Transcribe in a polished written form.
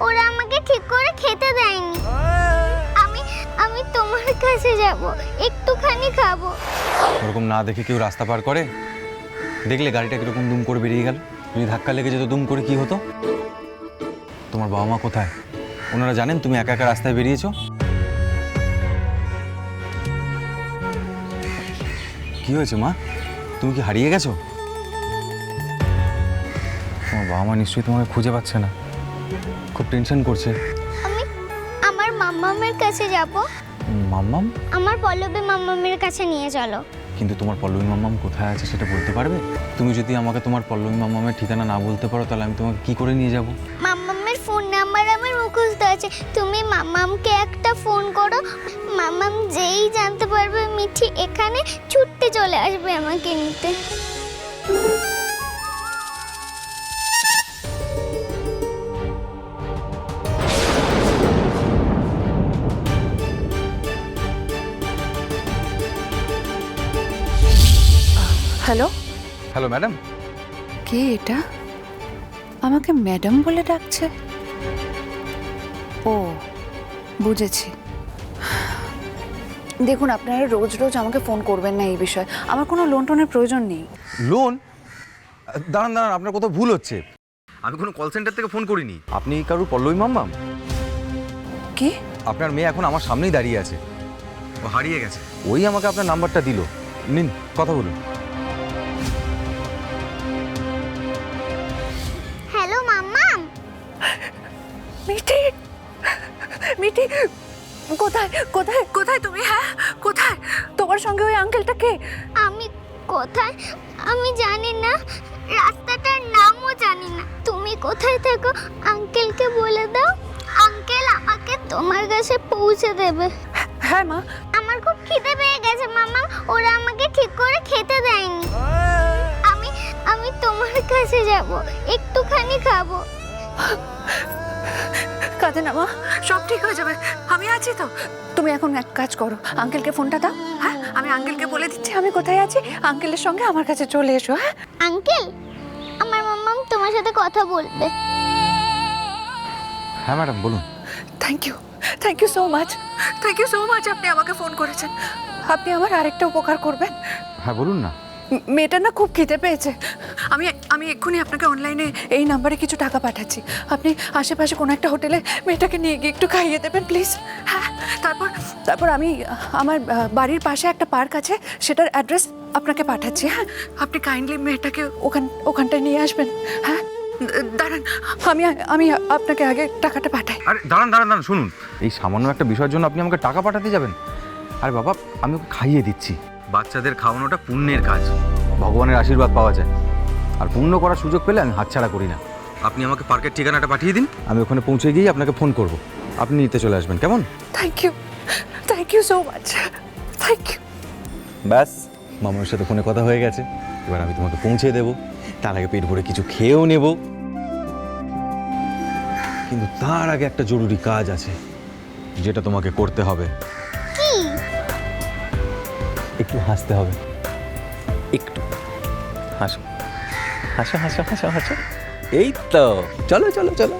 ওরা আমাকে ঠিক করে খেতে দেয়নি। আমি আমি তোমার কাছে যাব, একটুখানি খাবো। ওরকম না দেখে কেউ রাস্তা পার করে? দেখলে গাড়িটা কিরকম দুম করে বেরিয়ে গেল। যদি ধাক্কা লেগে যেত দুম করে কি হতো? তোমার বাবা মা কোথায়? ওনারা জানেন তুমি একা একা রাস্তায় বেরিয়েছো? কি হয়েছে মা? তুমি কি হারিয়ে গেছো? তোমার বাবা মা নিশ্চয়ই তোমাকে খুঁজে পাচ্ছে না, খুব টেনশন করছে। আমি আমার মাম্মামের কাছে যাব। মাম্মাম? আমার পল্লবী মাম্মামের কাছে নিয়ে চলো। কিন্তু তোমার পল্লবী মাম্মাম কোথায় আছে সেটা বলতে পারবে? তুমি যদি আমাকে তোমার পল্লবী মাম্মামের ঠিকানা না বলতে পারো তাহলে আমি তোমাকে কি করে নিয়ে যাব? মাম্মামের ফোন নাম্বার আমার মুখস্থ আছে, তুমি মাম্মামকে একটা ফোন করো। মাম্মাম যেই জানতে পারবে মিঠি এখানে, ছুটতে চলে আসবে আমাকে নিতে। Hello, hello madam. কে এটা? আমাকে ম্যাডাম বলে ডাকছে? ও, বুঝেছি। দেখুন, আপনারা রোজ রোজ আমাকে ফোন করবেন না এই বিষয়ে। আমার কোনো লোন টোনের প্রয়োজন নেই। লোন? দাঁড়ান দাঁড়ান, আপনার কোথাও ভুল হচ্ছে। আমি কোনো কল সেন্টার থেকে ফোন করিনি। আপনি কারুর পল্লবী মাম্মাম? কি? আপনার মেয়ে এখন আমার সামনেই দাঁড়িয়ে আছে, ও হারিয়ে গেছে। ওই আমাকে আপনার নাম্বারটা দিল। নিন, কথা বলুন। হ্যালো মাম্মাম। মিঠি, মিঠি, কোথায় কোথায় কোথায় তুমি? হ্যাঁ, কোথায়? তোমার সঙ্গে ওই আঙ্কেলটা কে? আমি কোথায় আমি জানি না, রাস্তাটার নামও জানি না। তুমি কোথায় থাকো আঙ্কেলকে বলে দাও, আঙ্কেল আমাকে তোমার কাছে পৌঁছে দেবে। হ্যাঁ মা। আমার খুব খিদে পেয়ে গেছে মামা, ওরা আমাকে ঠিক করে খেতে দেয়নি। আমি আমি তোমার কাছে যাব, একটুখানি খাবো। কাঁদে না মা, সব ঠিক হয়ে যাবে, আমি আছি তো। তুমি এখন এক কাজ করো, আঙ্কেলকে ফোনটা দাও। হ্যাঁ, আমি আঙ্কেলকে বলে দিচ্ছি আমি কোথায় আছি, আঙ্কেলের সঙ্গে আমার কাছে চলে এসো। হ্যাঁ আঙ্কেল, আমার মাম্মাম তোমার সাথে কথা বলবে। হ্যাঁ ম্যাডাম, বলুন। Thank you so much, thank you so much. আপনি আমাকে ফোন করেছেন। আপনি আমার আরেকটা উপকার করবেন? হ্যাঁ বলুন না। মেয়েটা না খুব খিদে পেয়েছে। আমি এক্ষুনি আপনাকে অনলাইনে এই নাম্বারে কিছু টাকা পাঠাচ্ছি। আপনি আশেপাশে কোনো একটা হোটেলে মেয়েটাকে নিয়ে গিয়ে একটু খাইয়ে দেবেন প্লিজ। হ্যাঁ, তারপর আমি আমার বাড়ির পাশে একটা পার্ক আছে, সেটার অ্যাড্রেস আপনাকে পাঠাচ্ছি। হ্যাঁ, আপনি কাইন্ডলি মেয়েটাকে ওখানটায় নিয়ে আসবেন। হ্যাঁ, দাঁড়ান, আমি আপনাকে আগে টাকাটা পাঠাই। আরে দাঁড়ান দাঁড়ান দাঁড়ান, শুনুন। এই সামান্য একটা বিষয়ের জন্য আপনি আমাকে টাকা পাঠাতে যাবেন? আরে বাবা, আমি ওকে খাইয়ে দিচ্ছি। বাচ্চাদের খাওয়ানোটা পুণ্যের কাজ, ভগবানের আশীর্বাদ পাওয়া যায়। আর পুণ্য করার সুযোগ পেলে আমি হাতছাড়া করি না। আপনি আমাকে পার্কের ঠিকানাটা পাঠিয়ে দিন, আমি ওখানে পৌঁছে গিয়ে আপনাকে ফোন করব। আপনি নিতে চলে আসবেন, কেমন? Thank you so much, thank you. ব্যাস, মামার সাথে ফোনে কথা হয়ে গেছে। এবার আমি তোমাকে পৌঁছে দেবো, তার আগে পেট ভরে কিছু খেয়েও নেব। কিন্তু তার আগে একটা জরুরি কাজ আছে যেটা তোমাকে করতে হবে। কি? একটু হাসতে হবে, একটু হাসো হাসো হাসো হাসো হাসো। এই তো, চলো চলো চলো।